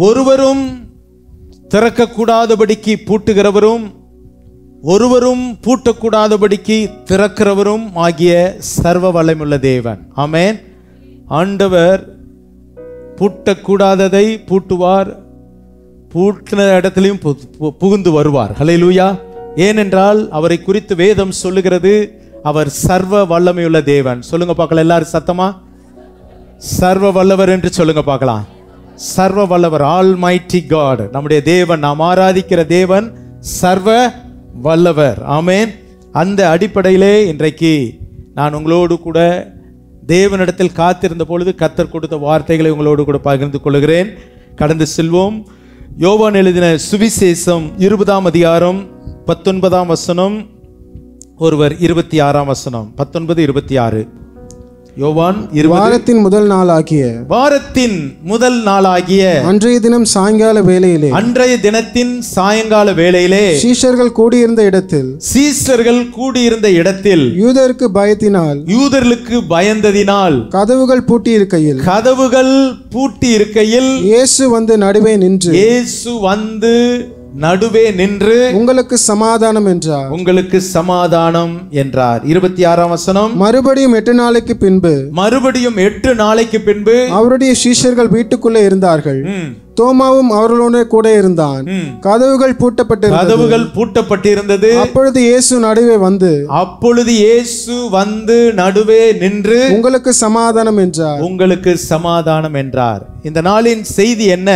ஒருவரும் திறக்கக்கூடாதபடிக்கு பூட்டுகிறவரும் ஒருவரும் பூட்டக்கூடாதபடிக்கு திறக்கிறவரும் ஆகிய சர்வ வல்லமையுள்ள தேவன். ஆமென். ஆண்டவர் பூட்டக்கூடாததை பூட்டுவார், பூட்டின இடத்திலையும் புகுந்து வருவார். ஹல்லேலூயா. ஏனென்றால் அவரை குறித்து வேதம் சொல்லுகிறது, அவர் சர்வ வல்லமையுள்ள தேவன். சொல்லுங்க பார்க்கலாம் எல்லாரும் சத்தமா, சர்வ வல்லவர் என்று சொல்லுங்க பார்க்கலாம். சர்வ வல்லவர், ஆல்மைட்டி காட். நம்முடைய தேவன், நாம் ஆராதிக்கிற தேவன் சர்வ வல்லவர். ஆமென். அந்த அடிப்படையிலே இன்றைக்கு நான் உங்களோடு கூட தேவனிடத்தில் காத்திருந்த பொழுது கர்த்தர் கொடுத்த வார்த்தைகளை உங்களோடு கூட பகிர்ந்து கொள்கிறேன். கடந்து செல்வோம். யோவான் எழுதின சுவிசேஷம் 20ஆம் அதிகாரம் 19ஆம் வசனம், ஒருவர் 26ஆம் வசனம். 19, 26. யோவான் 20. வாரத்தின் முதல் நாளாகிய அன்றைய தினம் சாயங்கால வேளையிலே, அன்றைய தினத்தின் சாயங்கால வேளையிலே சீஷர்கள் கூடியிருந்த இடத்தில் யூதர்களுக்கு பயந்ததினால் கதவுகள் பூட்டி இருக்கையில் இயேசு வந்து நடுவே நின்று உங்களுக்கு சமாதானம் என்றார். 26ஆம் வசனம். மறுபடியும் 8 நாளைக்கு பின்பு அவருடைய சீஷர்கள் வீட்டுக்குள்ளே இருந்தார்கள். தோமாவும் அவர்களோடு கூட இருந்தான். கதவுகள் பூட்டப்பட்டிருந்தது. அப்பொழுது இயேசு வந்து நடுவே நின்று உங்களுக்கு சமாதானம் என்றார். இந்த நாளின் செய்தி என்ன?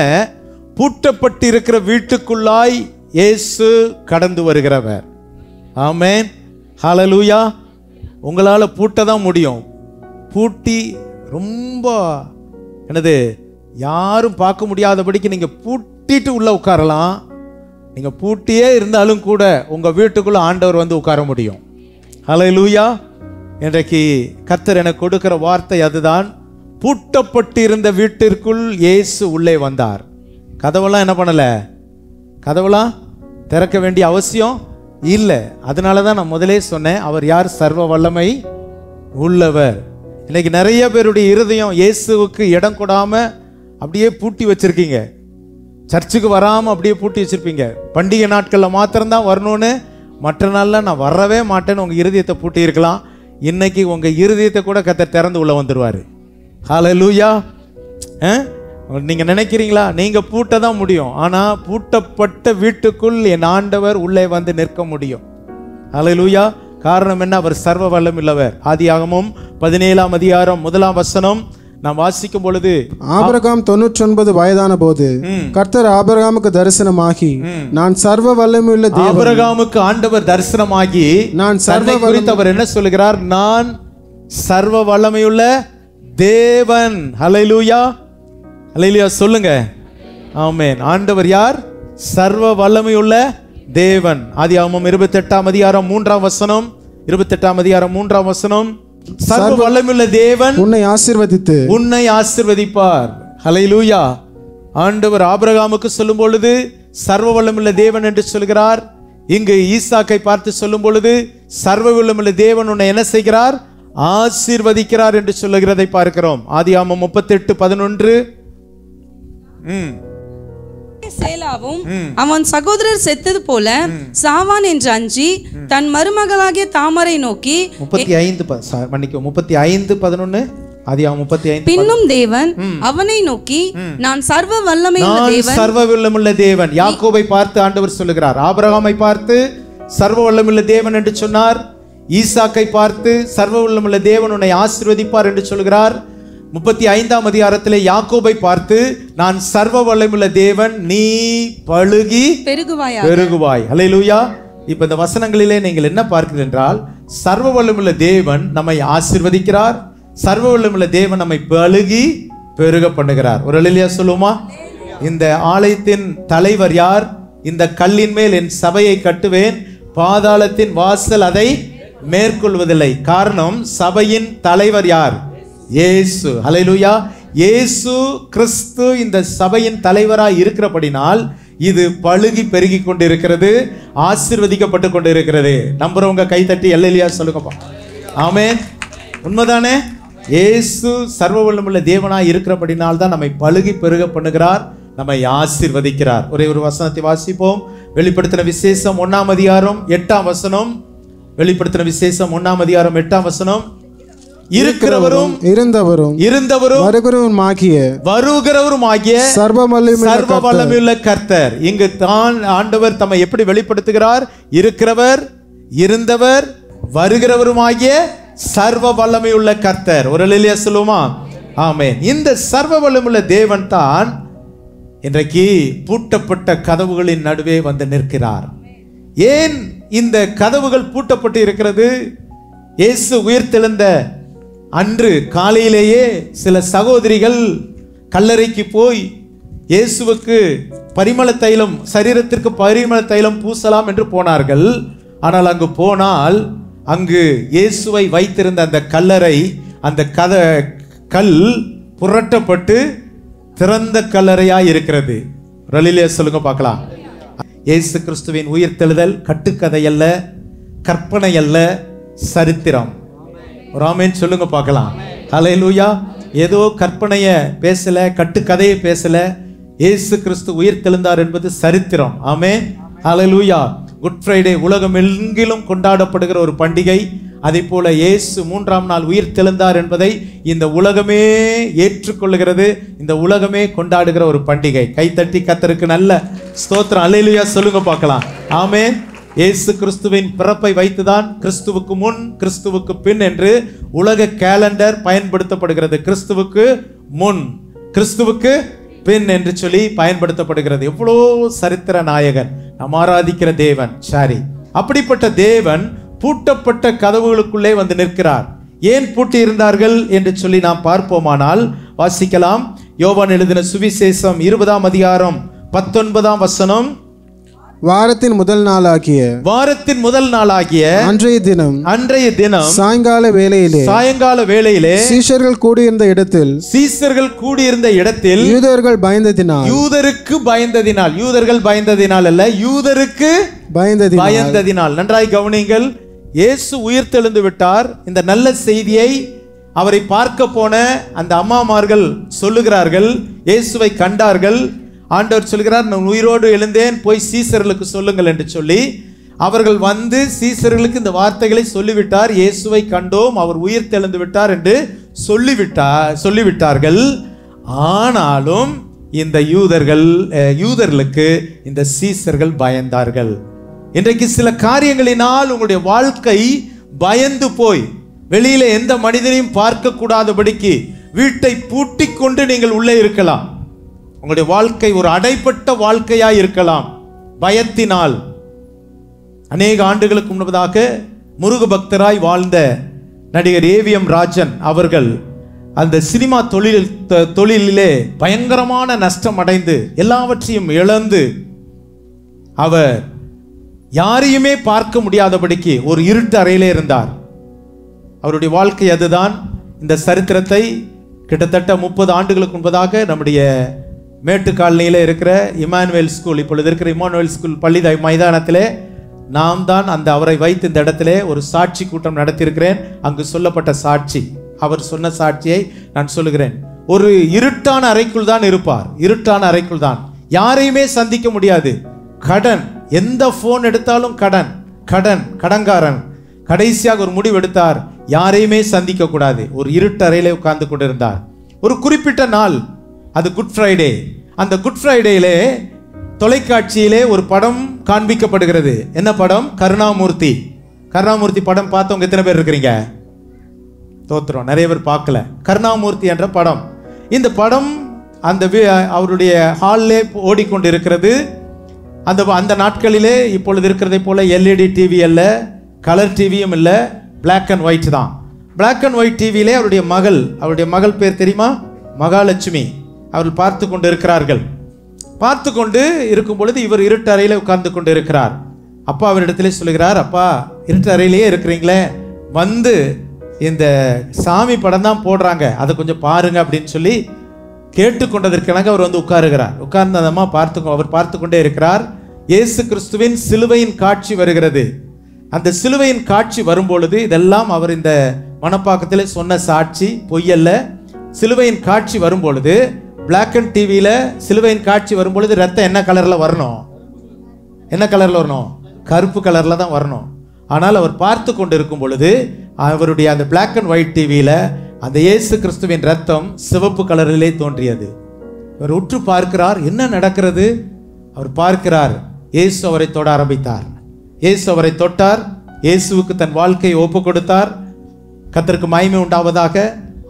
பூட்டப்பட்டிருக்கிற வீட்டுக்குள்ளாய் இயேசு கடந்து வருகிறவர். ஆமென். ஹல்லேலூயா. உங்களால பூட்ட தான் முடியும். பூட்டி ரொம்ப யாரும் பார்க்க முடியாதபடிக்கு நீங்க பூட்டிட்டு உள்ள உட்காரலாம். நீங்க பூட்டியே இருந்தாலும் கூட உங்க வீட்டுக்குள்ள ஆண்டவர் வந்து உட்கார முடியும். ஹல்லேலூயா. இன்றைக்கு கர்த்தர் எனக்கு கொடுக்கிற வார்த்தை அதுதான். பூட்டப்பட்டிருந்த வீட்டிற்குள் இயேசு உள்ளே வந்தார். கதவெல்லாம் என்ன பண்ணல? கதவெல்லாம் திறக்க வேண்டிய அவசியம் இல்லை. அதனால தான் நான் முதலே சொன்னேன், அவர் யார்? சர்வ வல்லமை உள்ளவர். இன்னைக்கு நிறைய பேருடைய இருதயம் இயேசுவுக்கு இடம் கொடாம அப்படியே பூட்டி வச்சிருக்கீங்க. சர்ச்சுக்கு வராமல் அப்படியே பூட்டி வச்சிருப்பீங்க. பண்டிகை நாட்களில் மாத்திரம்தான் வரணும்னு, மற்ற நாளில் நான் வரவே மாட்டேன்னு உங்கள் இருதயத்தை பூட்டி இருக்கலாம். இன்னைக்கு உங்கள் இருதயத்தை கூட கர்த்தர் திறந்து உள்ள வந்துடுவார். ஹல்லேலூயா. நீங்க நினைக்கிறீங்களா? நீங்க பூட்ட தான் முடியும், ஆனா பூட்டப்பட்ட வீட்டுக்குள் என் ஆண்டவர் உள்ளே வந்து நிற்க முடியும். ஹல்லேலூயா. காரணம் என்ன? அவர் சர்வ வல்லமையுள்ளவர். ஆதியாகமம் 17ஆம் அதிகாரம் 1ஆம் வசனம் நாம் வாசிக்கும் பொழுது, ஆபிரகாம் 99 வயதான போது கர்த்தர் ஆபிரகாமுக்கு தரிசனமாகி, நான் சர்வ வல்லமையுள்ள தேவன். ஆபிரகாமுக்கு ஆண்டவர் தரிசனமாகி நான் சர்வ குறித்து அவர் என்ன சொல்கிறார்? நான் சர்வ வல்லமையுள்ள தேவன். ஹல்லேலூயா. ஹல்லேலூயா சொல்லுங்க. ஆமென். ஆண்டவர் யார்? சர்வ வல்லமையுள்ள தேவன். ஆதியாகமம் 28ஆம் அதிகாரம் 3ஆம் வசனம். 28ஆம் அதிகாரம் 3ஆம் வசனம். சர்வ வல்லமையுள்ள தேவன் உன்னை ஆசீர்வதிப்பார். ஹல்லேலூயா. ஆண்டவர் ஆபிரகாமுக்கு சொல்லும் பொழுது சர்வ வல்லமையுள்ள தேவன் என்று சொல்கிறார். இங்கு ஈசாக்கை பார்த்து சொல்லும் பொழுது சர்வ வல்லமையுள்ள தேவன் உன்னை என்ன செய்கிறார்? ஆசீர்வதிக்கிறார் என்று சொல்லுகிறதை பார்க்கிறோம். ஆதியாகமம் 38:11. சேலாவும் அவன் சகோதரர் செத்தது போல சாவான் என்று அஞ்சி தன் மருமகளாகிய தாமரை நோக்கி 35:11. ஆதியாகமம் 35. பின்னும் தேவன் அவனை நோக்கி, நான் சர்வ வல்லமையுள்ள தேவன். யாக்கோபை பார்த்து ஆண்டவர் சொல்லுகிறார். ஆபிரகாமை பார்த்து சர்வ வல்லமையுள்ள தேவன் என்று சொன்னார். ஈசாக்கை பார்த்து சர்வ வல்லமையுள்ள தேவன் உன்னை ஆசீர்வதிப்பார் என்று சொல்கிறார். 35ஆம் அதிகாரத்திலே யாக்கோபை பார்த்து, நான் சர்வ வல்லமையுள்ள தேவன், நீ பழுகி பெருகுவாய். ஹல்லேலூயா. இப்ப இந்த வசனங்களிலே நீங்கள் என்ன பார்க்கிறீர்கள் என்றால், சர்வ வல்லமையுள்ள தேவன் நம்மை ஆசீர்வதிக்கிறார். சர்வ வல்லமையுள்ள தேவன் நம்மை பழுகி பெருக பண்ணுகிறார். ஒரு ஹல்லேலூயா சொல்லுமா? இந்த ஆலயத்தின் தலைவர் யார்? இந்த கல்லின் மேல் என் சபையை கட்டுவேன், பாதாளத்தின் வாசல் அதை மேற்கொள்வதில்லை. காரணம், சபையின் தலைவர் யார்? இயேசு. ஹல்லேலூயா. இயேசு கிறிஸ்து இந்த சபையின் தலைவராய் இருக்கிறபடினால் இது பழுகி பெருகி கொண்டிருக்கிறது, ஆசீர்வதிக்கப்பட்டு கொண்டிருக்கிறது. நம்புறவங்க கை தட்டி அல்லேலூயா சொல்லுங்கப்பா. ஆமென். உண்மைதானே? இயேசு சர்வ வல்லமையுள்ள தேவனாய் இருக்கிறபடினால் தான் நம்மை பழுகி பெருக பண்ணுகிறார், நம்மை ஆசீர்வதிக்கிறார். ஒரே ஒரு வசனத்தை வாசிப்போம். வெளிப்படுத்தின விசேஷம் 1ஆம் அதிகாரம் 8ஆம் வசனம். வெளிப்படுத்தின விசேஷம் 1ஆம் அதிகாரம் 8ஆம் வசனம். இருக்கிறவரும் இருந்தவரும் வருகிறவருமாகிய சர்வ வல்லமையுள்ள கர்த்தர். இங்கு தான் ஆண்டவர் தம்மை எப்படி வெளிப்படுத்துகிறார்? இருக்கிறவர், இருந்தவர், வருகிறவருமாகிய சர்வ வல்லமையுள்ள கர்த்தர். ஒரு அல்லேலூயா சொல்லுமா? ஆமென். இந்த சர்வ வல்லமையுள்ள தேவன் தான் இன்றைக்கு பூட்டப்பட்ட கதவுகளின் நடுவே வந்து நிற்கிறார். ஏன் இந்த கதவுகள் பூட்டப்பட்டு இருக்கிறது? இயேசு உயிர்த்தெழுந்த அன்று காலையிலேயே சில சகோதரிகள் கல்லறைக்கு போய் இயேசுவுக்கு பரிமள தைலம், சரீரத்திற்கு பரிமள தைலம் பூசலாம் என்று போனார்கள். ஆனால் அங்கு போனால் அங்கு இயேசுவை வைத்திருந்த அந்த கல்லறை, அந்த கல் புரட்டப்பட்டு திறந்த கல்லறையாய் இருக்கிறது. ரலிலே சொல்லுங்க பார்க்கலாம். இயேசு கிறிஸ்துவின் உயிர்த்தெழுதல் கட்டுக்கதை அல்ல, கற்பனை அல்ல, சரித்திரம். ஆமென் சொல்லுங்க பார்க்கலாம். ஹல்லேலூயா. ஏதோ கற்பனைய பேசல, கட்டுக்கதையை பேசல. இயேசு கிறிஸ்து உயிர்த்தெழுந்தார் என்பது சரித்திரம். ஆமென். ஹல்லேலூயா. குட் ஃப்ரைடே உலகம் எங்கிலும் கொண்டாடப்படுகிற ஒரு பண்டிகை. அதே போல இயேசு 3ஆம் நாள் உயிர்த்தெழுந்தார் என்பதை இந்த உலகமே ஏற்றுக்கொள்ளுகிறது, இந்த உலகமே கொண்டாடுகிற ஒரு பண்டிகை. கைத்தட்டி கர்த்தருக்கு நல்ல ஸ்தோத்திரம். அல்லேலூயா சொல்லுங்க பார்க்கலாம். ஆமென். இயேசு கிறிஸ்துவின் பிறப்பை வைத்துதான் கிறிஸ்துவுக்கு முன் கிறிஸ்துவுக்கு பின் என்று உலக கேலண்டர் பயன்படுத்தப்படுகிறது. கிறிஸ்துவுக்கு முன், கிறிஸ்துவுக்கு பின் என்று சொல்லி பயன்படுத்தப்படுகிறது. எவ்வளோ சரித்திர நாயகன், நாம் ஆராதிக்கிற தேவன். சரி, அப்படிப்பட்ட தேவன் பூட்டப்பட்ட கதவுகளுக்குள்ளே வந்து நிற்கிறார். ஏன் பூட்டி இருந்தார்கள் என்று சொல்லி நாம் பார்ப்போமானால் வாசிக்கலாம். யோவான் எழுதின சுவிசேஷம் 20ஆம் அதிகாரம் 19ஆம் வசனம். வாரத்தின் முதல் நாளாகிய அன்றைய தினம் சாயங்கால வேளையிலே சீஷர்கள் கூடியிருந்த இடத்தில் யூதர்கள் பயந்ததினால். நன்றாய் கவனிங்கள். இயேசு உயிர்த்தெழுந்து விட்டார். இந்த நல்ல செய்தியை அவரை பார்க்க போன அந்த அம்மாமார்கள் சொல்லுகிறார்கள். இயேசுவை கண்டார்கள். ஆண்டவர் சொல்கிறார், நான் உயிரோடு எழுந்தேன், போய் சீசர்களுக்கு சொல்லுங்கள் என்று சொல்லி அவர்கள் வந்து சீசர்களுக்கு இந்த வார்த்தைகளை சொல்லிவிட்டார். இயேசுவை கண்டோம், அவர் உயிர்த்தெழுந்து விட்டார் என்று சொல்லிவிட்டார்கள். ஆனாலும் இந்த யூதர்களுக்கு இந்த சீசர்கள் பயந்தார்கள். இன்றைக்கு சில காரியங்களினால் உங்களுடைய வாழ்க்கை பயந்து போய் வெளியில எந்த மனிதனையும் பார்க்க கூடாதபடிக்கு வீட்டை பூட்டி கொண்டு நீங்கள் உள்ளே இருக்கலாம். உங்களுடைய வாழ்க்கை ஒரு அடைப்பட்ட வாழ்க்கையாய் இருக்கலாம் பயத்தினால். அநேக ஆண்டுகளுக்கு முன்பதாக முருக பக்தராய் வாழ்ந்த நடிகர் ஏவிஎம் ராஜன் அவர்கள் அந்த சினிமா தொழிலிலே பயங்கரமான நஷ்டம் அடைந்து எல்லாவற்றையும் இழந்து அவர் யாரையுமே பார்க்க முடியாதபடிக்கு ஒரு இருட்டு அறையிலே இருந்தார். அவருடைய வாழ்க்கை அதுதான். இந்த சரித்திரத்தை கிட்டத்தட்ட 30 ஆண்டுகளுக்கு முன்பதாக நம்முடைய மேட்டுக்காலனியில் இருக்கிற இமானுவேல் ஸ்கூல், இப்பொழுது இருக்கிற இமானுவேல் ஸ்கூல் பள்ளி மைதானத்திலே நாம் தான் அவரை வைத்து இந்த இடத்திலே ஒரு சாட்சி கூட்டம் நடத்தியிருக்கிறேன். அங்கு சொல்லப்பட்ட சாட்சி, அவர் சொன்ன சாட்சியை நான் சொல்லுகிறேன். ஒரு இருட்டான அறைக்குள் தான் இருப்பார். இருட்டான அறைக்குள் தான், யாரையுமே சந்திக்க முடியாது. கடன், எந்த போன் எடுத்தாலும் கடன்காரன். கடைசியாக ஒரு முடிவு எடுத்தார், யாரையுமே சந்திக்க கூடாது. ஒரு இருட்டு அறையிலே உட்கார்ந்து கொண்டிருந்தார். ஒரு குறிப்பிட்ட நாள், அது குட் ஃப்ரைடே. அந்த குட் ஃப்ரைடேயிலே தொலைக்காட்சியிலே ஒரு படம் காண்பிக்கப்படுகிறது. என்ன படம்? கருணாமூர்த்தி. கருணாமூர்த்தி படம் பார்த்தவங்க எத்தனை பேர் இருக்கிறீங்க? தோத்திரம், நிறைய பேர் பார்க்கல. கருணாமூர்த்தி என்ற படம், இந்த படம் அவருடைய ஹாலிலே ஓடிக்கொண்டு இருக்கிறது. அந்த நாட்களிலே இப்பொழுது இருக்கிறதை போல எல்இடி டிவி அல்ல, கலர் டிவியும் இல்லை, பிளாக் அண்ட் ஒயிட் தான். பிளாக் அண்ட் ஒயிட் டிவியிலே அவருடைய மகள் பேர் தெரியுமா? மகாலட்சுமி. அவர்கள் பார்த்து கொண்டு இருக்கிறார்கள். பார்த்து கொண்டு இருக்கும் பொழுது இவர் இருட்டு அறையில உட்கார்ந்து கொண்டு இருக்கிறார். அப்பா அவரிடத்திலே சொல்லுகிறார், அப்பா இருட்டு அறையிலேயே இருக்கிறீங்களே, வந்து இந்த சாமி படம் தான் போடுறாங்க, அதை கொஞ்சம் பாருங்க அப்படின்னு சொல்லி கேட்டுக்கொண்டதற்காக அவர் வந்து உட்காருகிறார். உட்கார்ந்து அந்த அம்மா அவர் பார்த்து கொண்டே இருக்கிறார். இயேசு கிறிஸ்துவின் சிலுவையின் காட்சி வருகிறது. அந்த சிலுவையின் காட்சி வரும்பொழுது, இதெல்லாம் அவர் இந்த மனப்பாக்கத்தில் சொன்ன சாட்சி, பொய்யல்ல. சிலுவையின் காட்சி வரும்பொழுது பிளாக் அண்ட் டிவியில சிலுவையின் காட்சி வரும்பொழுது ரத்தம் என்ன கலர்ல வரணும்? என்ன கலர்ல வரணும்? கருப்பு கலர்ல தான் வரணும். ஆனால் அவர் பார்த்து கொண்டு இருக்கும் பொழுது அவருடைய அந்த பிளாக் அண்ட் ஒயிட் டிவியில அந்த இயேசு கிறிஸ்துவின் ரத்தம் சிவப்பு கலரிலே தோன்றியது. அவர் உற்று பார்க்கிறார், என்ன நடக்கிறது? அவர் பார்க்கிறார், இயேசு அவரை தொட ஆரம்பித்தார். இயேசு அவரை தொட்டார், இயேசுவுக்கு தன் வாழ்க்கையை ஒப்பு கொடுத்தார். கர்த்தருக்கு மகிமை உண்டாவதாக.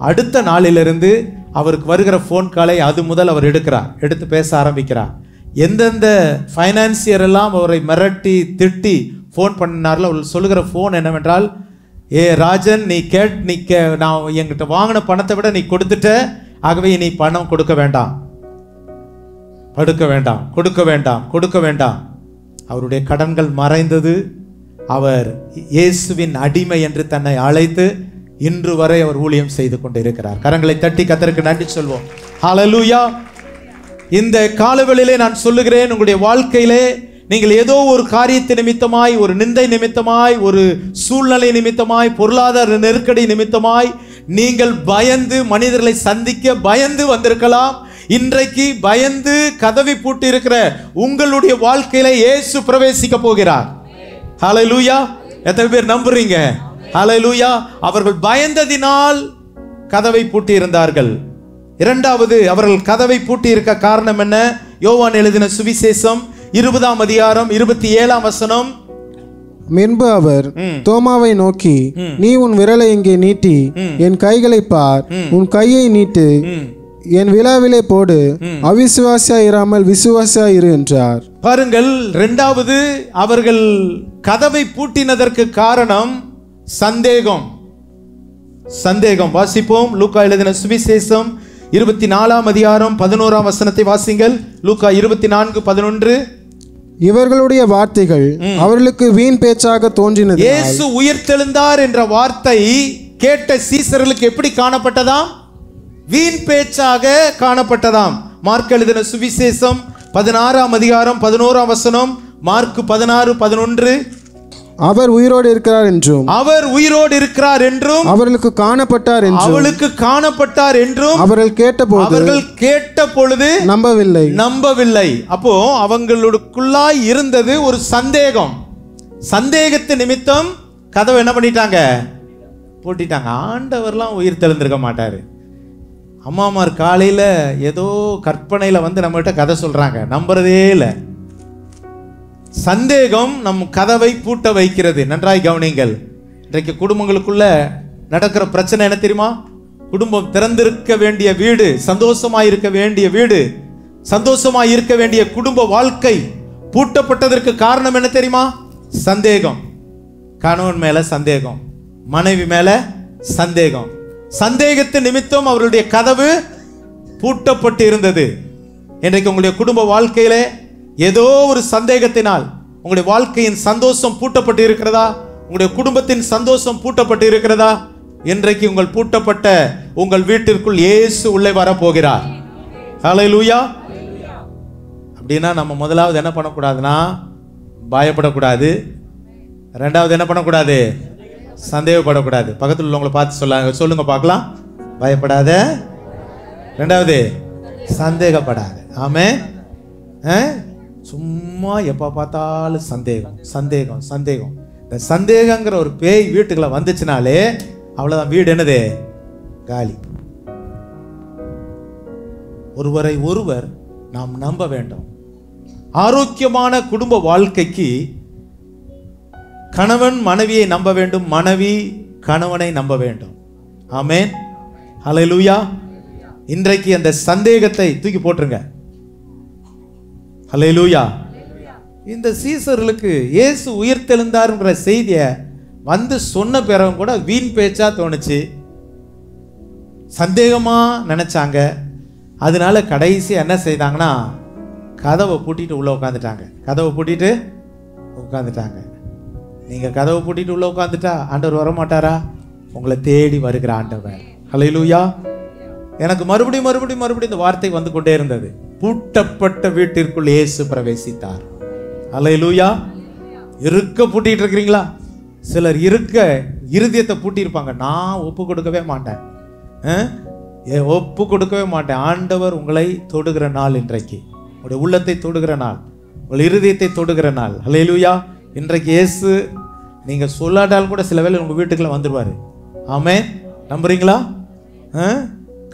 அடுத்த நாளிலிருந்து அவருக்கு வருகிற ஃபோன் காலை அது முதல் அவர் எடுத்து பேச ஆரம்பிக்கிறார். எந்தெந்த ஃபைனான்சியர் எல்லாம் அவரை மிரட்டி திட்டி ஃபோன் பண்ணினார்கள், அவர் சொல்லுகிற ஃபோன் என்னவென்றால், ஏ ராஜன், நீ நான் என்கிட்ட வாங்கின பணத்தை விட நீ கொடுத்துட்ட, ஆகவே நீ பணம் கொடுக்க வேண்டாம், கொடுக்க வேண்டாம். அவருடைய கடன்கள் மறைந்தது. அவர் இயேசுவின் அடிமை என்று தன்னை அழைத்து இன்று வரை அவர் ஊழியம் செய்து கொண்டு இருக்கிறார். கரங்களை தட்டி கர்த்தருக்கு நன்றி சொல்வோம். ஹல்லேலூயா. இந்த காலவெளியிலே நான் சொல்லுகிறேன், உங்களுடைய வாழ்க்கையிலே நீங்கள் ஏதோ ஒரு காரியத்தை நிமித்தமாய், ஒரு நிந்தை நிமித்தமாய், ஒரு சூழ்நிலை நிமித்தமாய், பொருளாதார நெருக்கடி நிமித்தமாய் நீங்கள் பயந்து மனிதர்களை சந்திக்க பயந்து வந்திருக்கலாம். இன்றைக்கு பயந்து கதவை பூட்டி இருக்கிற உங்களுடைய வாழ்க்கையில இயேசு பிரவேசிக்க போகிறார். ஹல்லேலூயா. எத்தனை பேர் நம்புறீங்க? ஹல்லேலூயா. அவர்கள் பயந்ததினால் கதவை பூட்டி இருந்தார்கள். இரண்டாவது, அவர்கள் கதவை பூட்டி இருக்க காரணம் என்ன? யோவான் எழுதின சுவிசேஷம் 20ஆம் அதிகாரம் 27ஆம் வசனம். முன்பு அவர் தோமாவை நோக்கி, நீ உன் விரலை இங்கே நீட்டி என் கைகளை பார், உன் கையை நீட்டு என் விழாவிலே போடு, அவிசுவாசியா இராமல் விசுவாசியா இரு என்றார். பாருங்கள், இரண்டாவது, அவர்கள் கதவை பூட்டினதற்கு காரணம் சந்தேகம். வாசிப்போம். லூக்கா எழுதின சுவிசேஷம் 24ஆம் அதிகாரம் 11ஆம் வசனத்தை வாசிங்கள். லூக்கா 24:11. இவர்களுடைய வார்த்தைகள் அவர்களுக்கு வீண் பேச்சாக தோன்றினது. இயேசு உயிர்த்தெழுந்தார் என்ற வார்த்தை கேட்ட சீசர்களுக்கு எப்படி காணப்பட்டதாம்? வீண் பேச்சாக காணப்பட்டதாம். மார்க் எழுதின சுவிசேஷம் 16ஆம் அதிகாரம் 11ஆம் வசனம். மார்க் 16:11. அவர் உயிரோடு இருக்கிறார் என்றும் அவர்களுக்கு காணப்பட்டார் என்றும் அவர்கள் கேட்ட பொழுது நம்பவில்லை. அப்போ அவங்களுக்குள்ளாய் இருந்தது ஒரு சந்தேகம். சந்தேகத்து நிமித்தம் கதவை என்ன பண்ணிட்டாங்க? பூட்டிட்டாங்க. ஆண்டவர்லாம் உயிர் தெளிந்திருக்க மாட்டாரு. அம்மாமார் காலையில ஏதோ கற்பனையில வந்து நம்மகிட்ட கதை சொல்றாங்க, நம்புறதே இல்லை. சந்தேகம் நம் கதவை பூட்ட வைக்கிறது. நன்றாய் கவனிங்கள். இன்றைக்கு குடும்பங்களுக்குள்ள நடக்கிற பிரச்சனை என்ன தெரியுமா? குடும்பம் திறந்திருக்க வேண்டிய வீடு, சந்தோஷமாய் இருக்க வேண்டிய வீடு, சந்தோஷமாய் இருக்க வேண்டிய குடும்ப வாழ்க்கை பூட்டப்பட்டதற்கு காரணம் என்ன தெரியுமா? சந்தேகம். கணவன் மேல சந்தேகம், மனைவி மேல சந்தேகம். சந்தேகத்து நிமித்தம் அவருடைய கதவு பூட்டப்பட்டு இருந்தது. இன்றைக்கு உங்களுடைய குடும்ப வாழ்க்கையிலே ஏதோ ஒரு சந்தேகத்தினால் உங்களுடைய வாழ்க்கையின் சந்தோஷம் பூட்டப்பட்டு இருக்கிறதா? உங்களுடைய குடும்பத்தின் சந்தோஷம் பூட்டப்பட்டு இருக்கிறதா? இன்றைக்கு உங்கள் பூட்டப்பட்ட உங்கள் வீட்டிற்குள் இயேசு உள்ளே வரப்போகிறார். ஹல்லேலூயா. அப்படின்னா நம்ம முதலாவது என்ன பண்ணக்கூடாதுன்னா, பயப்படக்கூடாது. ரெண்டாவது என்ன பண்ணக்கூடாது? சந்தேகப்படக்கூடாது. பக்கத்தில் உள்ளவங்களை பார்த்து சொல்லுங்க பார்க்கலாம். பயப்படாத. ரெண்டாவது சந்தேகப்படாத. ஆமென். சும்மா எப்போ பார்த்தாலும் சந்தேகம். இந்த சந்தேகங்கிற ஒரு பேய் வீட்டுக்குள்ள வந்துச்சுனாலே அவ்வளோதான், வீடு என்னது? காலி. ஒருவரை ஒருவர் நாம் நம்ப வேண்டும். ஆரோக்கியமான குடும்ப வாழ்க்கைக்கு கணவன் மனைவியை நம்ப வேண்டும், மனைவி கணவனை நம்ப வேண்டும். ஆமென். ஹல்லேலூயா. இன்றைக்கு அந்த சந்தேகத்தை தூக்கி போட்டுருங்க. ஹல்லேலூயா. இந்த சீசர்களுக்கு இயேசு உயிர்த்தெழுந்தார்ங்கிற செய்தியை வந்து சொன்ன பிறகு கூட வீண் பேச்சா தோணுச்சு, சந்தேகமா நினைச்சாங்க. அதனால கடைசி என்ன செய்தாங்கன்னா, கதவை பூட்டிட்டு உள்ள உட்காந்துட்டாங்க. நீங்க கதவை பூட்டிட்டு உள்ள உட்காந்துட்டா ஆண்டவர் வர மாட்டாரா? உங்களை தேடி வருகிற ஆண்டவர். ஹல்லேலூயா. எனக்கு மறுபடியும் இந்த வார்த்தை வந்து கொண்டே இருந்தது. பூட்டப்பட்ட வீட்டிற்குள் இயேசு பிரவேசித்தார். ஹல்லேலூயா. இருக்க பூட்டிட்டு இருக்கிறீங்களா? சிலர் இருதயத்தை பூட்டி இருப்பாங்க. நான் ஒப்பு கொடுக்கவே மாட்டேன். ஒப்பு கொடுக்கவே மாட்டேன். ஆண்டவர் உங்களை தொடுகிற நாள் இன்றைக்கு, உங்களுடைய உள்ளத்தை தொடுகிற நாள், உங்கள் இருதயத்தை தொடுகிற நாள். அல்லேலூயா. இன்றைக்கு இயேசு நீங்க சொல்லாட்டால் கூட சில வேளை உங்க வீட்டுக்குள்ள வந்துடுவாரு. ஆமென். நம்புறீங்களா?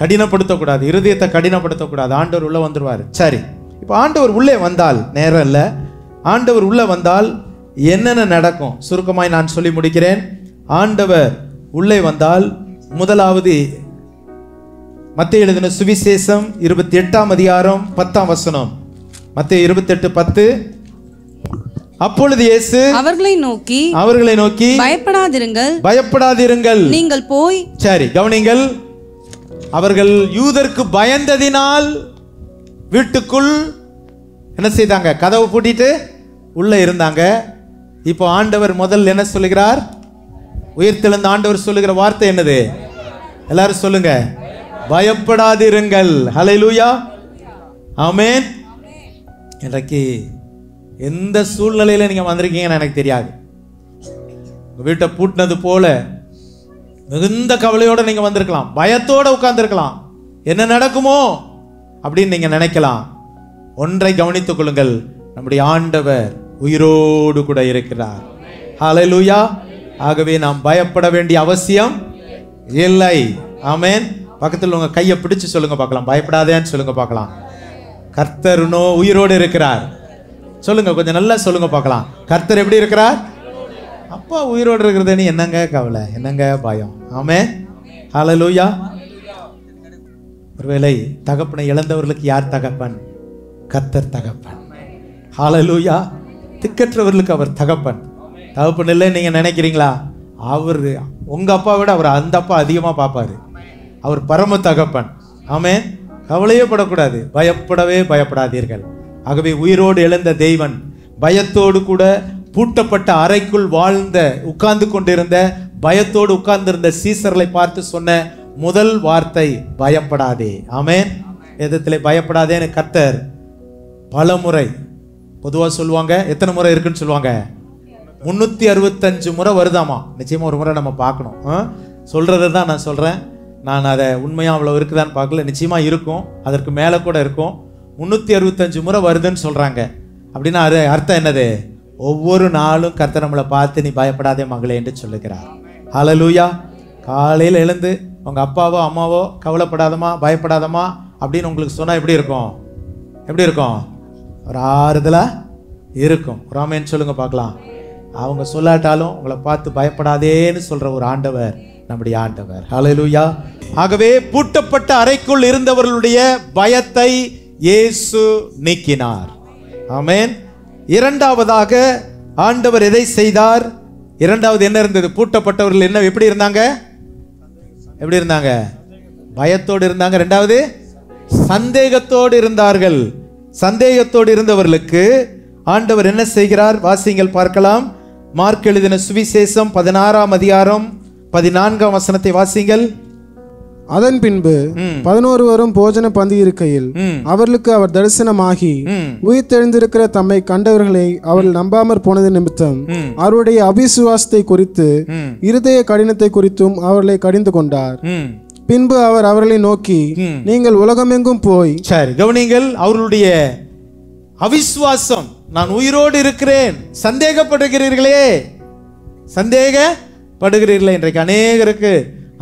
கடினப்படுத்தக்கூடாது, இருதயத்தை கடினப்படுத்தக்கூடாது. ஆண்டவர் உள்ள வந்துடுவார். சரி, இப்போ ஆண்டவர் உள்ளே வந்தால், நேரம் இல்லை, ஆண்டவர் உள்ள வந்தால் என்னென்ன நடக்கும் சுருக்கமாய் நான் சொல்லி முடிக்கிறேன். ஆண்டவர் உள்ளே வந்தால் முதலாவது மத்தேயு எழுதின சுவிசேஷம் 28ஆம் அதிகாரம் 10ஆம் வசனம். மத்தேயு 28:10. அப்பொழுது இயேசு அவர்களை நோக்கி பயப்படாதிருங்கள், நீங்கள் போய். சரி, கவனிங்கள். அவர்கள் யூதருக்கு பயந்ததினால் வீட்டுக்குள் என்ன செய்தாங்க? கதவு பூட்டிட்டு உள்ள இருந்தாங்க. இப்போ ஆண்டவர் முதல்ல என்ன சொல்லுகிறார்? உயிர்த்தெழுந்த ஆண்டவர் சொல்லுகிற வார்த்தை என்னது? எல்லாரும் சொல்லுங்க, பயப்படாதிருங்கள். ஹல்லேலூயா, ஆமென். இன்றைக்கு எந்த சூழ்நிலையில நீங்க வந்திருக்கீங்கன்னு எனக்கு தெரியாது. உங்க வீட்டை பூட்டினது போல மிகுந்த கவலையோட நீங்க வந்திருக்கலாம், பயத்தோட உட்கார்ந்துருக்கலாம், என்ன நடக்குமோ அப்படின்னு நீங்க நினைக்கலாம். ஒன்றை கவனித்துக் கொள்ளுங்கள், நம்முடைய ஆண்டவர் உயிரோடு கூட இருக்கிறார். ஹல்லேலூயா. ஆகவே நாம் பயப்பட வேண்டிய அவசியம் இல்லை. ஆமென். பக்கத்தில் உங்க கையை பிடிச்சு சொல்லுங்க பார்க்கலாம், பயப்படாதேன்னு சொல்லுங்க பார்க்கலாம். கர்த்தர் உயிரோடு இருக்கிறார். சொல்லுங்க, கொஞ்சம் நல்லா சொல்லுங்க பார்க்கலாம். கர்த்தர் எப்படி இருக்கிறார்? அப்பா உயிரோடு இருக்கிறது, என்னங்க கவலை, என்னங்க பயம்? ஆமென். ஹல்லேலூயா. ஒருவேளை தகப்பனை இழந்தவர்களுக்கு யார் தகப்பன்? கர்த்தர் தகப்பன். ஹல்லேலூயா. திக்கற்றவர்களுக்கு அவர் தகப்பன். தகப்பன் இல்லை நீங்க நினைக்கிறீங்களா? அவர் உங்க அப்பா விட அவர் அந்த அப்பா அதிகமா பார்ப்பாரு. அவர் பரம தகப்பன். ஆமென். கவலையே படக்கூடாது, பயப்படவே பயப்படாதீர்கள். ஆகவே உயிரோடு எழுந்த தெய்வன் பயத்தோடு கூட பூட்டப்பட்ட அறைக்குள் வாழ்ந்த உட்கார்ந்து கொண்டிருந்த பயத்தோடு உட்கார்ந்திருந்த சீசர்களை பார்த்து சொன்ன முதல் வார்த்தை பயப்படாதே. ஆமென். எதத்திலே பயப்படாதேன்னு கர்த்தர் பல முறை பொதுவாக சொல்லுவாங்க. எத்தனை முறை இருக்குன்னு சொல்லுவாங்க? 365 முறை வருதாமா. நிச்சயமா ஒரு முறை நம்ம பார்க்கணும். சொல்றது தான் நான் சொல்றேன். நான் அதை உண்மையாக அவ்வளோ இருக்குதான்னு பார்க்கல, நிச்சயமாக இருக்கும், அதற்கு மேலே கூட இருக்கும். 365 முறை வருதுன்னு சொல்கிறாங்க. அப்படின்னா அது அர்த்தம் என்னது? ஒவ்வொரு நாளும் கர்த்தர் நம்மளை பார்த்து நீ பயப்படாதே மகளே என்று சொல்லுகிறார். ஹல்லேலூயா. காலையில் எழுந்து உங்கள் அப்பாவோ அம்மாவோ கவலைப்படாதமா பயப்படாதமா அப்படின்னு உங்களுக்கு சொன்னால் எப்படி இருக்கும்? எப்படி இருக்கும்? ஒரு ஆறுதலாக இருக்கும். ராமேன்னு சொல்லுங்க பார்க்கலாம். அவங்க சொல்லாட்டாலும் உங்களை பார்த்து பயப்படாதேன்னு சொல்கிற ஒரு ஆண்டவர் நம்முடைய ஆண்டவர். ஹல்லேலூயா. ஆகவே பூட்டப்பட்ட அறைக்குள் இருந்தவர்களுடைய பயத்தை இயேசு நீக்கினார். ஆமென். இரண்டாவதாக ஆண்டவர் எதை செய்தார்? இரண்டாவது என்ன இருந்தது? பூட்டப்பட்டவர்கள் என்ன எப்படி இருந்தாங்க? எப்படி இருந்தாங்க? பயத்தோடு இருந்தாங்க. இரண்டாவது சந்தேகத்தோடு இருந்தார்கள். சந்தேகத்தோடு இருந்தவர்களுக்கு ஆண்டவர் என்ன செய்கிறார்? வாசிங்கள் பார்க்கலாம். மார்க் எழுதின சுவிசேஷம் 16ஆம் அதிகாரம் 14ஆம் வசனத்தை வாசிங்கள். அதன் பின்பு 11 வரும் போஜன பந்தி இருக்கையில் அவர்களுக்கு அவர் தரிசனமாகி உயிர்த்தெழுந்திருக்கிற தம்மை கண்டவர்களை அவர்கள் நம்பாமற் போனது நிமித்தம் அவருடைய அவிசுவாசத்தை குறித்து இருதய கடினத்தை குறித்தும் அவர்களை கடிந்து கொண்டார். பின்பு அவர் அவர்களை நோக்கி, நீங்கள் உலகமெங்கும் போய். சரி, கவனிங்கள். அவர்களுடைய அவிசுவாசம், நான் உயிரோடு இருக்கிறேன், சந்தேகப்படுகிறீர்களே, சந்தேகப்படுகிறீர்களே. இன்றைக்கு அநேகருக்கு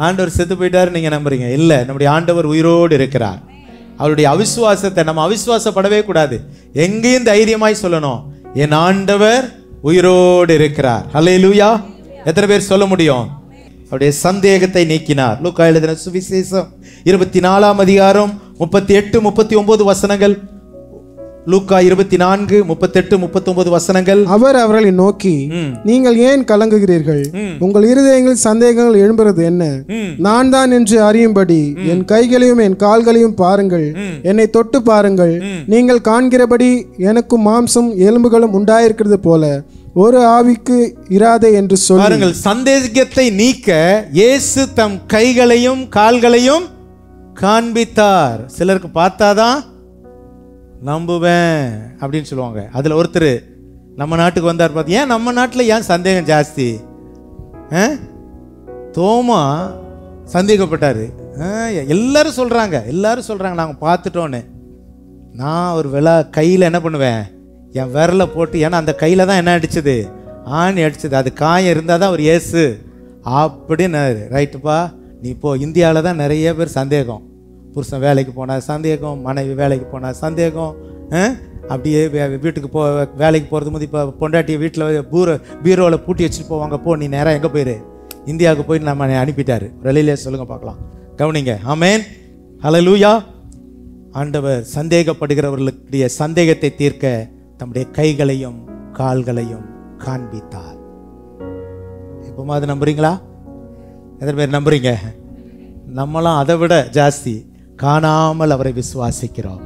ஆண்டவர் செத்து போயிட்டாரு நீங்க நம்புறீங்க. இல்ல, நம்முடைய ஆண்டவர் உயிரோடு இருக்கிறார். அவருடைய அவிசுவாசத்தை நம்ம அவிசுவாசப்படவே கூடாது. எங்கேயும் தைரியமாய் சொல்லணும், என் ஆண்டவர் உயிரோடு இருக்கிறார். ஹல்லேலூயா. எத்தனை பேர் சொல்ல முடியும்? அவருடைய சந்தேகத்தை நீக்கினார். லூக்கா எழுதின சுவிசேஷம் 24ஆம் அதிகாரம் 38 39 வசனங்கள். லூக்கா 24 38 39 வசனங்கள். அவர் அவர்களை நோக்கி, நீங்கள் ஏன் கலங்குகிறீர்கள்? உங்கள் இருதயங்களில் சந்தேகங்கள் எழும்புறது என்ன? நான் தான் என்று அறியும்படி என் கைகளையும் என் கால்களையும் பாருங்கள், என்னை தொட்டு பாருங்கள். நீங்கள் காண்கிறபடி எனக்கும் மாம்சம் எலும்புகளும் உண்டாயிருக்கிறது போல ஒரு ஆவிக்கு இராதே என்று சொல்லுங்கள். சந்தேகத்தை நீக்க இயேசு தம் கைகளையும் கால்களையும் காண்பித்தார். சிலருக்கு பார்த்தாதான் நம்புவேன் அப்படின்னு சொல்லுவாங்க. அதுல ஒருத்தர் நம்ம நாட்டுக்கு வந்தார். பார்த்து, ஏன் நம்ம நாட்டில் ஏன் சந்தேகம் ஜாஸ்தி? தோமா சந்தேகப்பட்டாரு. எல்லாரும் சொல்கிறாங்க நாங்கள் பார்த்துட்டோன்னு. நான் ஒரு கையில் என்ன பண்ணுவேன், என் விரலை போட்டு, ஏன்னா அந்த கையில் தான் என்ன அடிச்சது, ஆணி அடிச்சது, அது காயம் இருந்தால் தான் ஒரு இயேசு அப்படின்னு. ரைட்டுப்பா, நீ இப்போது இந்தியாவில் தான் நிறைய பேர் சந்தேகம். புருஷன் வேலைக்கு போனால் சந்தேகம், மனைவி வேலைக்கு போனால் சந்தேகம், அப்படியே வீட்டுக்கு வேலைக்கு போகிறது போது இப்போ பொண்டாட்டியை வீட்டில் பீரோவில் பூட்டி வச்சுட்டு போவாங்க. நீ நேராக எங்கே போயிரு, இந்தியாவுக்கு போய் நம்ம அனுப்பிட்டாரு. வெளியிலே சொல்லுங்க பார்க்கலாம், கவனிங்க. ஆமேன், ஹல்லேலூயா. ஆண்டவர் சந்தேகப்படுகிறவர்களுடைய சந்தேகத்தை தீர்க்க தம்முடைய கைகளையும் கால்களையும் காண்பித்தார். இப்போமா அது நம்புறீங்களா? எத்தனை பேர் நம்புறீங்க? நம்மளாம் அதை விட ஜாஸ்தி காணாமல் அவரை விசுவாசிக்கிறோம்.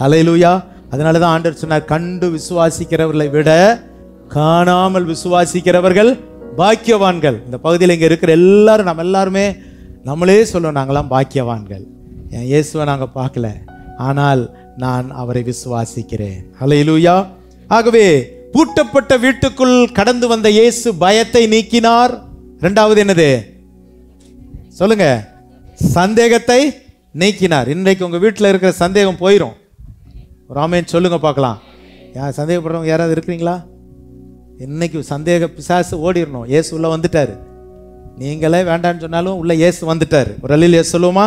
ஹல்லேலூயா. அதனால தான் ஆண்டவர் சொன்னார், கண்டு விசுவாசிக்கிறவர்களை விட காணாமல் விசுவாசிக்கிறவர்கள் பாக்கியவான்கள். இந்த பகுதியில் இங்கே இருக்கிற எல்லாரும், நம்ம எல்லாருமே நம்மளே சொல்லுவோம், நாங்களாம் பாக்கியவான்கள். என் இயேசுவை நாங்கள் பார்க்கல, ஆனால் நான் அவரை விசுவாசிக்கிறேன். ஹல்லேலூயா. ஆகவே பூட்டப்பட்ட வீட்டுக்குள் கடந்து வந்த இயேசு பயத்தை நீக்கினார். இரண்டாவது என்னது சொல்லுங்க? சந்தேகத்தை நீக்கினார். இன்றைக்கு உங்க வீட்டில் இருக்கிற சந்தேகம் போயிடும். ராமேன் சொல்லுங்க பார்க்கலாம். சந்தேகப்படுறவங்க யாராவது இருக்கிறீங்களா? இன்னைக்கு சந்தேக பிசாசு ஓடிடணும். இயேசு உள்ள வந்துட்டாரு. நீங்களே வேண்டான்னு சொன்னாலும் உள்ள இயேசு வந்துட்டாரு. ஒரு அல்லேலூயா சொல்லுவோமா?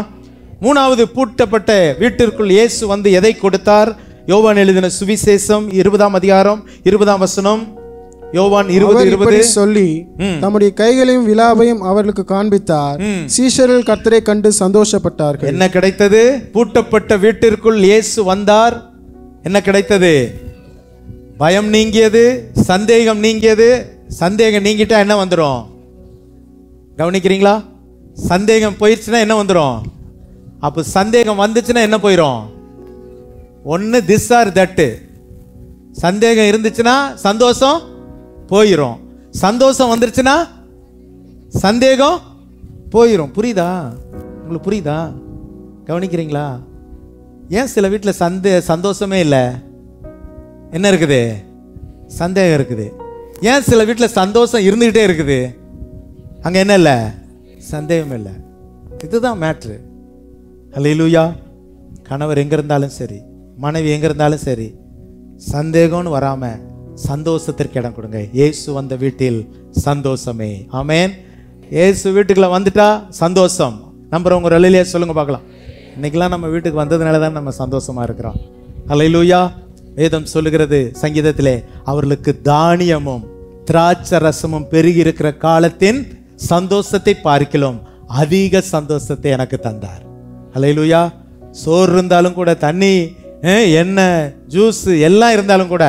மூணாவது, பூட்டப்பட்ட வீட்டிற்குள் இயேசு வந்து எதை கொடுத்தார்? யோவான் எழுதின சுவிசேஷம் 20ஆம் அதிகாரம் 20ஆம் வசனம். யோவான் 20:20 சொல்லி தம்முடைய கைகளையும் விலாவையும் அவர்களுக்கு காண்பித்தார். சீஷர்கள் கர்த்தரை கண்டு சந்தோஷப்பட்டார்கள். என்ன கிடைத்தது? பூட்டப்பட்ட வீட்டிற்குள் இயேசு வந்தார். என்ன கிடைத்தது? பயம் நீங்கியது, சந்தேகம் நீங்கியது. சந்தேகம் நீங்கிட்டா என்ன வந்துடும்? கவனிக்கிறீங்களா? சந்தேகம் போயிடுச்சுன்னா என்ன வந்துடும்? அப்போ சந்தேகம் வந்துச்சுன்னா என்ன போயிடும்? ஒன்று திஸ் ஆர் தட்டு. சந்தேகம் இருந்துச்சுன்னா சந்தோஷம் போயிடும். சந்தோஷம் வந்துருச்சுன்னா சந்தேகம் போயிடும். புரியுதா உங்களுக்கு? புரியுதா? கவனிக்கிறீங்களா? ஏன் சில வீட்டில் சந்தோஷமே இல்லை? என்ன இருக்குது? சந்தேகம் இருக்குது. ஏன் சில வீட்டில் சந்தோஷம் இருந்துகிட்டே இருக்குது? அங்கே என்ன இல்லை? சந்தேகம் இல்லை. இதுதான் மேட்ரு. ஹல்லேலூயா. கணவர் எங்கே இருந்தாலும் சரி, மனைவி எங்கே இருந்தாலும் சரி, சந்தேகம்னு வராமல் சந்தோஷத்திற்கு இடம் கொடுங்க. இயேசு வந்த வீட்டில் சந்தோஷமே. ஆமேன். இயேசு வீட்டுக்குள்ள வந்துட்டா சந்தோஷம். நம்புறவங்க ஒரு அல்லேலூயா சொல்லுங்க பார்க்கலாம். இன்னைக்கெல்லாம் நம்ம வீட்டுக்கு வந்ததுனால தான் நம்ம சந்தோஷமா இருக்கிறோம். ஹல்லேலூயா. வேதம் சொல்லுகிறது சங்கீதத்திலே, அவர்களுக்கு தானியமும் திராட்சை ரசமும் பெருகி இருக்கிற காலத்தின் சந்தோஷத்தை பார்க்கலாம் அதிக சந்தோஷத்தை எனக்கு தந்தார். ஹல்லேலூயா. சோறு இருந்தாலும் கூட, தண்ணி, எண்ணெய், ஜூஸ் எல்லாம் இருந்தாலும் கூட,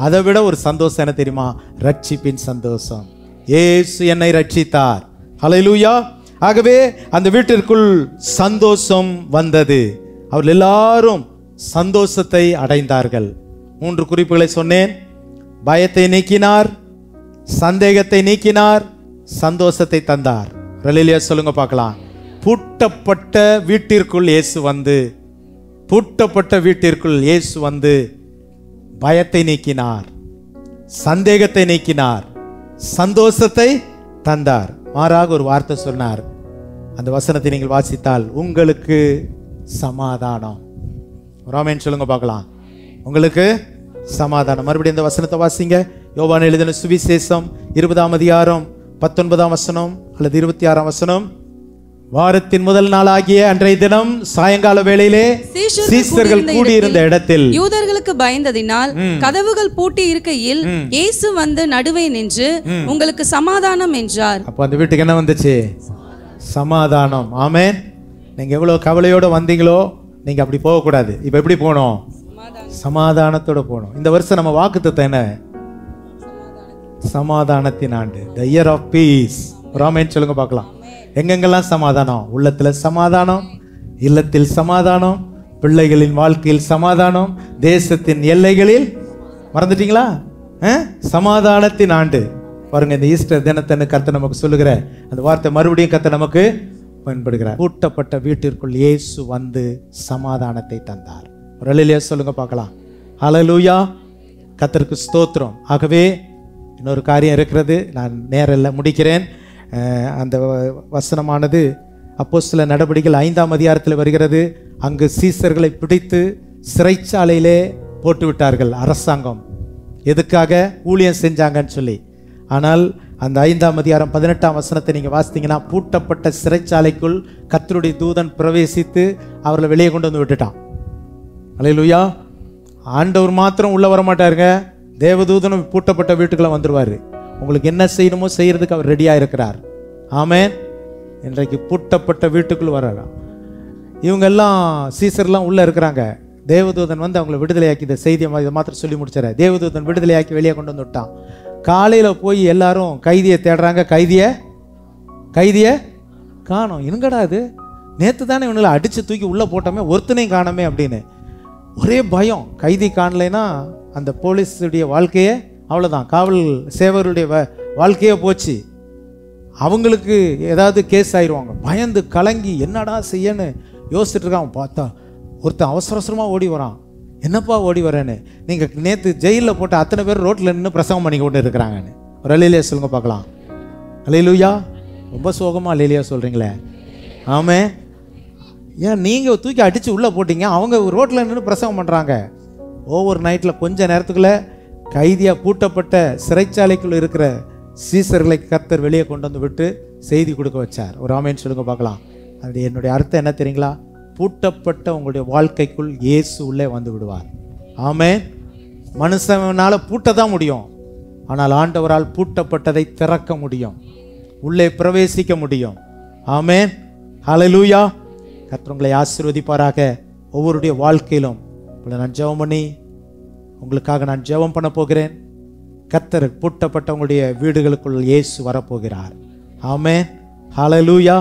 அதை விட ஒரு சந்தோஷம் என்ன தெரியுமா? ரட்சிப்பின் சந்தோஷம். இயேசு என்னை ரட்சித்தார். ஹல்லேலூயா. ஆகவே அந்த வீட்டிற்குள் சந்தோஷம் வந்தது. அவர்கள் எல்லாரும் சந்தோஷத்தை அடைந்தார்கள். 3 குறிப்புகளை சொன்னேன். பயத்தை நீக்கினார், சந்தேகத்தை நீக்கினார், சந்தோஷத்தை தந்தார். ஹல்லேலூயா சொல்லுங்க பார்க்கலாம். பூட்டப்பட்ட வீட்டிற்குள் இயேசு வந்து, பூட்டப்பட்ட வீட்டிற்குள் இயேசு வந்து பயத்தை நீக்கினார், சந்தேகத்தை நீக்கினார், சந்தோஷத்தை தந்தார். மாறாக ஒரு வார்த்தை சொன்னார். அந்த வசனத்தை நீங்கள் வாசித்தால், உங்களுக்கு சமாதானம். ராமேன் சொல்லுங்க பார்க்கலாம். உங்களுக்கு சமாதானம். மறுபடியும் இந்த வசனத்தை வாசிங்க. யோவான் எழுதின சுவிசேஷம் 20ஆம் அதிகாரம் 19ஆம் வசனம் அல்லது 26ஆம் வசனம். வாரத்தின் முதல் நாளாகிய அன்றைய தினம் சாயங்கால வேளையிலே சீஷர்கள் கூடியிருந்த இடத்தில் யூதர்களுக்கு பயந்ததினால் கதவுகள் பூட்டி இருக்கையில் இயேசு வந்து நடுவே நின்று, உங்களுக்கு சமாதானம் என்றார். அப்ப அந்த வீட்டுக்கு என்ன வந்துச்சு? சமாதானம். ஆமென். நீங்க எவ்வளவு கவலையோட வந்தீங்களோ, நீங்க அப்படி போகக்கூடாது. இப்ப எப்படி போகணும்? சமாதானத்தோட போகணும். இந்த வருஷம் நம்ம வாக்குத்தத்தம் என்ன? சமாதானத்தின் ஆண்டு, the year of peace. Ramen சொல்லுங்க பார்க்கலாம். எங்கெங்கெல்லாம் சமாதானம்? உள்ளத்துல சமாதானம், இல்லத்தில் சமாதானம், பிள்ளைகளின் வாழ்க்கையில் சமாதானம், தேசத்தின் எல்லைகளில். மறந்துட்டீங்களா? சமாதானத்தின் ஆண்டு. பாருங்க, இந்த ஈஸ்டர் தினத்தை கர்த்தர் நமக்கு சொல்லுகிற அந்த வார்த்தை மறுபடியும் கர்த்தர் நமக்கு பயன்படுகிறார். பூட்டப்பட்ட வீட்டிற்குள் இயேசு வந்து சமாதானத்தை தந்தார். ஒரு அல்லேலூயா சொல்லுங்க பார்க்கலாம். ஹல்லேலூயா. கர்த்தருக்கு ஸ்தோத்திரம். ஆகவே இன்னொரு காரியம் இருக்கிறது, நான் நேரில் முடிக்கிறேன். அந்த வசனமானது அப்போஸ்தலர் நடபடிகள் 5ஆம் அதிகாரத்தில் வருகிறது. அங்கு சீசர்களை பிடித்து சிறைச்சாலையிலே போட்டு விட்டார்கள் அரசாங்கம். எதுக்காக? ஊழியம் செஞ்சாங்கன்னு சொல்லி. ஆனால் அந்த 5ஆம் அதிகாரம் 18ஆம் வசனத்தை நீங்கள் வாசித்தீங்கன்னா, பூட்டப்பட்ட சிறைச்சாலைக்குள் கர்த்தருடைய தூதன் பிரவேசித்து அவர்களை வெளியே கொண்டு வந்து விட்டுட்டான். அல்லேலூயா. ஆண்டவர் மாத்திரம் உள்ள வர மாட்டாருங்க, தேவதூதனும் பூட்டப்பட்ட வீட்டுக்குள்ள வந்துடுவார். உங்களுக்கு என்ன செய்யணுமோ செய்யறதுக்கு அவர் ரெடியாக இருக்கிறார். ஆமென். இன்றைக்கு பூட்டப்பட்ட வீட்டுக்குள் வரலாம். இவங்கெல்லாம் சீசர்லாம் உள்ளே இருக்கிறாங்க. தேவதூதன் வந்து அவங்களை விடுதலையாக்கி இந்த செய்தியை இதை மாத்திரம் சொல்லி முடிச்சார். தேவதூதன் விடுதலையாக்கி வெளியே கொண்டு வந்து விட்டான். காலையில் போய் எல்லாரும் கைதியை தேடுறாங்க. கைதியை காணோம். எங்கடா இது? நேற்று தானே இவங்களை அடித்து தூக்கி உள்ளே போட்டோமே, ஒருத்தனையும் காணோமே அப்படின்னு ஒரே பயம். கைதி காணலைன்னா அந்த போலீஸுடைய வாழ்க்கையே அவ்வளோதான், காவல் சேவருடைய வாழ்க்கையே போச்சு. அவங்களுக்கு ஏதாவது கேஸ் ஆயிடுவாங்க. பயந்து கலங்கி என்னடா செய்யன்னு யோசிச்சுட்டு இருக்கான். பார்த்தா ஒருத்தன் அவசரமாக ஓடி வரான். என்னப்பா ஓடி வரேன்னு? நீங்கள் நேற்று ஜெயிலில் போட்ட அத்தனை பேர் ரோட்டில் நின்று பிரசவம் பண்ணி கொண்டு இருக்கிறாங்கன்னு. ஒரு அல்லேலூயா சொல்லுங்க பார்க்கலாம். அல்லேலூயா. ரொம்ப சோகமாக அல்லேலூயா சொல்கிறீங்களே. ஆமே. ஏன் நீங்கள் தூக்கி அடித்து உள்ளே போட்டீங்க, அவங்க ரோட்டில் நின்று பிரசவம் பண்ணுறாங்க. ஓவர் நைட்டில் கொஞ்ச நேரத்துக்குள்ளே கைதியாக பூட்டப்பட்ட சிறைச்சாலைக்குள்ளே இருக்கிற சீசர்களை கர்த்தர் வெளியே கொண்டு வந்து விட்டு செய்தி கொடுக்க வச்சார். ஒரு ஆமேன்னு சொல்லுங்க பார்க்கலாம். அது என்னுடைய அர்த்தம் என்ன தெரியுங்களா? பூட்டப்பட்ட உங்களுடைய வாழ்க்கைக்குள் இயேசு உள்ளே வந்து விடுவார். ஆமென். மனுஷனால பூட்ட தான் முடியும், ஆனால் ஆண்டவரால் பூட்டப்பட்டதை திறக்க முடியும், உள்ளே பிரவேசிக்க முடியும். ஆமென். ஹல்லேலூயா. கர்த்தர் உங்களை ஆசீர்வதிப்பாராக. ஒவ்வொருடைய வாழ்க்கையிலும் நான் ஜெபம் பண்ணி உங்களுக்காக நான் ஜெபம் பண்ண போகிறேன். கர்த்தர் பூட்டப்பட்ட உங்களுடைய வீடுகளுக்குள் இயேசு வரப்போகிறார். ஆமென். ஹல்லேலூயா.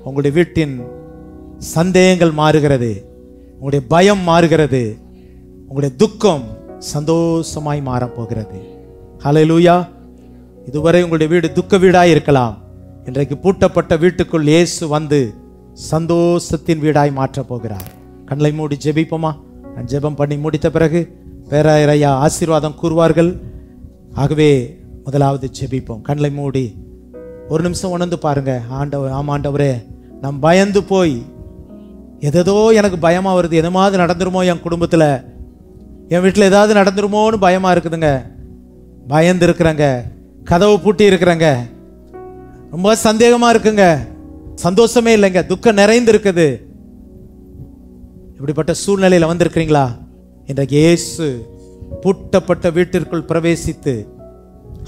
உங்களுடைய வீட்டின் சந்தேகங்கள் மாறுகிறது, உங்களுடைய பயம் மாறுகிறது, உங்களுடைய துக்கம் சந்தோஷமாய் மாறப்போகிறது. ஹல்லேலூயா. இதுவரை உங்களுடைய வீடு துக்க வீடாய் இருக்கலாம். இன்றைக்கு பூட்டப்பட்ட வீட்டுக்குள் இயேசு வந்து சந்தோஷத்தின் வீடாய் மாற்றப் போகிறார். கண்களை மூடி ஜெபிப்போமா? நான் ஜெபம் பண்ணி முடித்த பிறகு பேராயர் ஐயா ஆசீர்வாதம் கூறுவார்கள். ஆகவே முதலாவது ஜெபிப்போம். கண்களை மூடி ஒரு நிமிஷம் உணர்ந்து பாருங்க. ஆண்டவர், ஆமாண்டவரே, நான் பயந்து போய் எதோ எனக்கு பயமா வருது, எதமாவது நடந்துருமோ, என் குடும்பத்தில் என் வீட்டில் ஏதாவது நடந்துருமோன்னு பயமா இருக்குதுங்க. பயந்து இருக்கிறேங்க, கதவு பூட்டி இருக்கிறேங்க, ரொம்ப சந்தேகமா இருக்குங்க, சந்தோஷமே இல்லைங்க, துக்கம் நிறைந்து இருக்குது. இப்படிப்பட்ட சூழ்நிலையில் வந்திருக்கிறீங்களா? இன்றைக்கு இயேசு பூட்டப்பட்ட வீட்டிற்குள் பிரவேசித்து,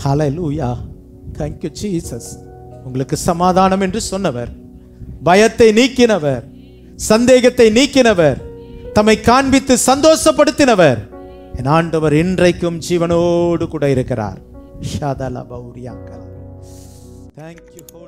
ஹல்லேலூயா, thank you Jesus, உங்களுக்கு சமாதானம் என்று சொன்னவர், பயத்தை நீக்கினவர், சந்தேகத்தை நீக்கினவர், தம்மை காண்பித்து சந்தோஷப்படுத்தினவர் என் ஆண்டவர் இன்றைக்கும் ஜீவனோடு கூட இருக்கிறார். Thank you.